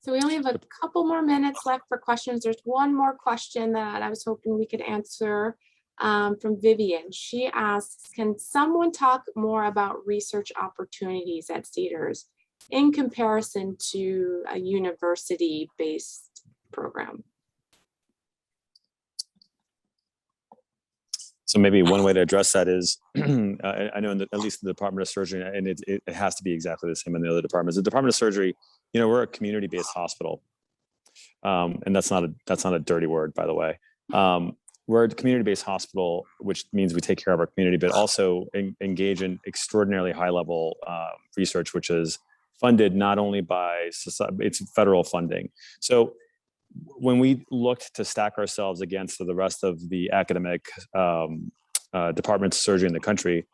[SPEAKER 15] So we only have a couple more minutes left for questions. There's one more question that I was hoping we could answer from Vivian. She asks, can someone talk more about research opportunities at Cedars in comparison to a university-based program?
[SPEAKER 17] So maybe one way to address that is, I know at least in the Department of Surgery, and it has to be exactly the same in the other departments. The Department of Surgery, we're a community-based hospital, and that's not a dirty word, by the way. We're a community-based hospital, which means we take care of our community, but also engage in extraordinarily high-level research, which is funded not only by it's federal funding. So when we looked to stack ourselves against the rest of the academic departments of surgery in the country,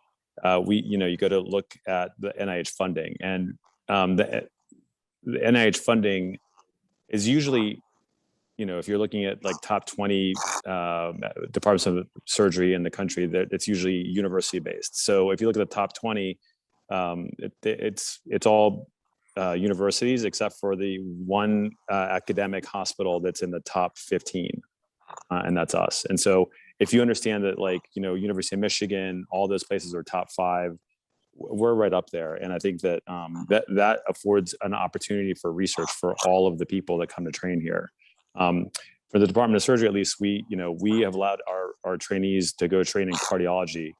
[SPEAKER 17] you go to look at the NIH funding, and the NIH funding is usually, if you're looking at like top 20 departments of surgery in the country, that it's usually university based. So if you look at the top 20, it's all universities except for the one academic hospital that's in the top 15, and that's us. And so if you understand that, University of Michigan, all those places are top 5, we're right up there. And I think that that affords an opportunity for research for all of the people that come to train here. For the Department of Surgery, at least, we have allowed our trainees to go train in cardiology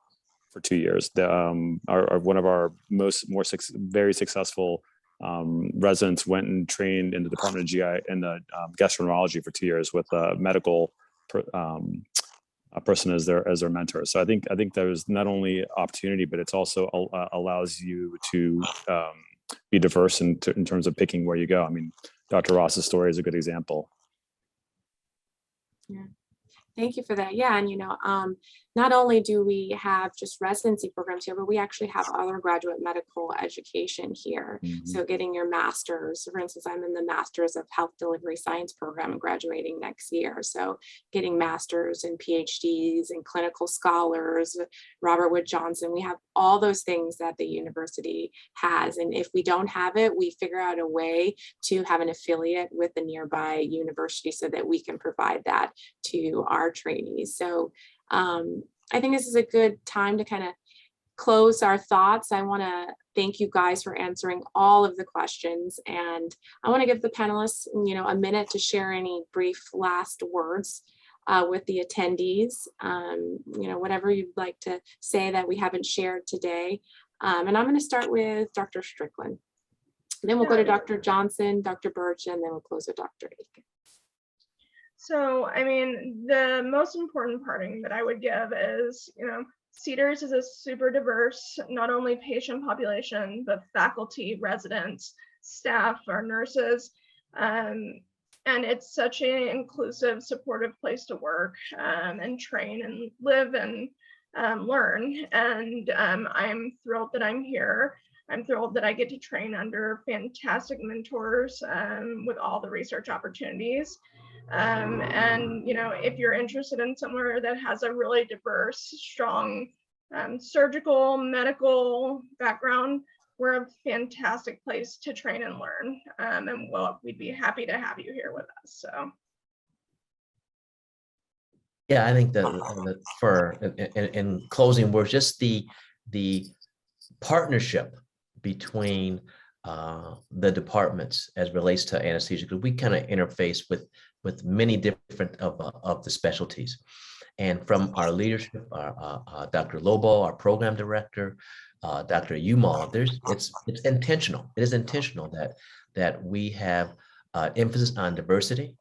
[SPEAKER 17] for 2 years. One of our very successful residents went and trained in the Department of GI and the gastroenterology for 2 years with a medical person as their mentor. So I think there's not only opportunity, but it's also allows you to be diverse in terms of picking where you go. I mean, Dr. Ross's story is a good example.
[SPEAKER 15] Yeah. Thank you for that. Yeah, and not only do we have just residency programs here, but we actually have other graduate medical education here. Mm-hmm. So getting your master's, for instance, I'm in the Master's of Health Delivery Science program and graduating next year. So getting masters and PhDs and clinical scholars, Robert Wood Johnson, we have all those things that the university has. And if we don't have it, we figure out a way to have an affiliate with the nearby university so that we can provide that to our trainees. So I think this is a good time to kind of close our thoughts. I want to thank you guys for answering all of the questions, and I want to give the panelists, a minute to share any brief last words with the attendees. Whatever you'd like to say that we haven't shared today. And I'm going to start with Dr. Strickland. Then we'll go to Dr. Johnson, Dr. Birch, and then we'll close with Dr. Aiken.
[SPEAKER 19] So, I mean, the most important parting that I would give is, Cedars is a super diverse, not only patient population, but faculty, residents, staff, our nurses, and it's such an inclusive, supportive place to work and train and live and learn. And I'm thrilled that I'm here. I'm thrilled that I get to train under fantastic mentors with all the research opportunities. And, you know, if you're interested in somewhere that has a really diverse, strong surgical, medical background, we're a fantastic place to train and learn. And we'd be happy to have you here with us. So.
[SPEAKER 16] Yeah, I think that for in closing words, just the partnership between the departments as relates to anesthesia, because we kind of interface with many different of the specialties. And from our leadership, Dr. Lobo, our program director, Dr. Umal, it's intentional. It is intentional that we have emphasis on diversity.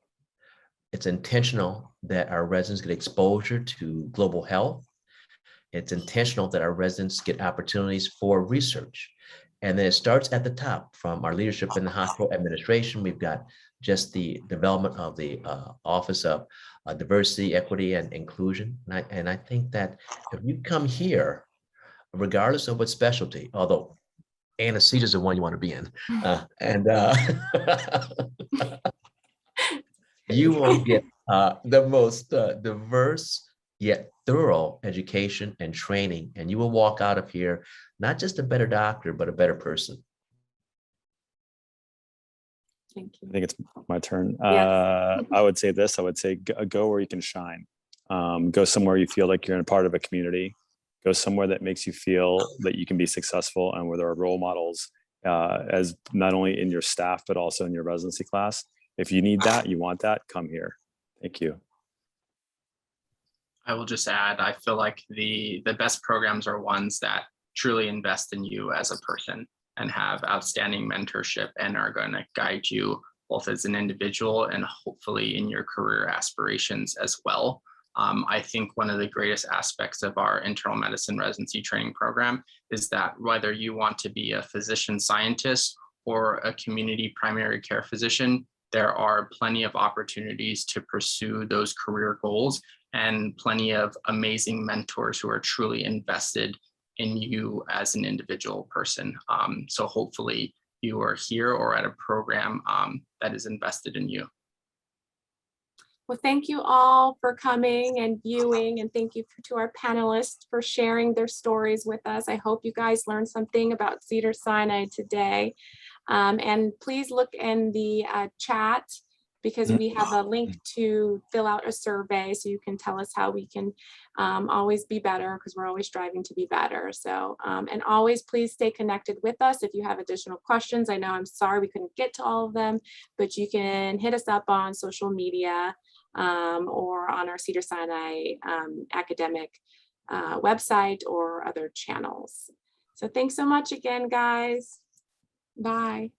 [SPEAKER 16] It's intentional that our residents get exposure to global health. It's intentional that our residents get opportunities for research. And then it starts at the top from our leadership in the hospital administration. We've got just the development of the Office of Diversity, Equity, and Inclusion. And I think that if you come here, regardless of what specialty, although anesthesia is the one you want to be in, you will get the most diverse yet thorough education and training, and you will walk out of here not just a better doctor, but a better person.
[SPEAKER 5] Thank you.
[SPEAKER 17] I think it's my turn.
[SPEAKER 5] Yes.
[SPEAKER 17] I would say this. I would say go where you can shine. Go somewhere you feel like you're in a part of a community. Go somewhere that makes you feel that you can be successful and where there are role models as not only in your staff, but also in your residency class. If you need that, you want that, come here. Thank you.
[SPEAKER 18] I will just add, I feel like the best programs are ones that truly invest in you as a person and have outstanding mentorship and are going to guide you both as an individual and hopefully in your career aspirations as well. I think one of the greatest aspects of our internal medicine residency training program is that whether you want to be a physician scientist or a community primary care physician, there are plenty of opportunities to pursue those career goals and plenty of amazing mentors who are truly invested in you as an individual person. So hopefully you are here or at a program that is invested in you.
[SPEAKER 15] Well, thank you all for coming and viewing, and thank you to our panelists for sharing their stories with us. I hope you guys learned something about Cedars-Sinai today. And please look in the chat because we have a link to fill out a survey so you can tell us how we can always be better, because we're always striving to be better. So, and always please stay connected with us if you have additional questions. I know I'm sorry we couldn't get to all of them, but you can hit us up on social media or on our Cedars-Sinai academic website or other channels. So thanks so much again, guys. Bye.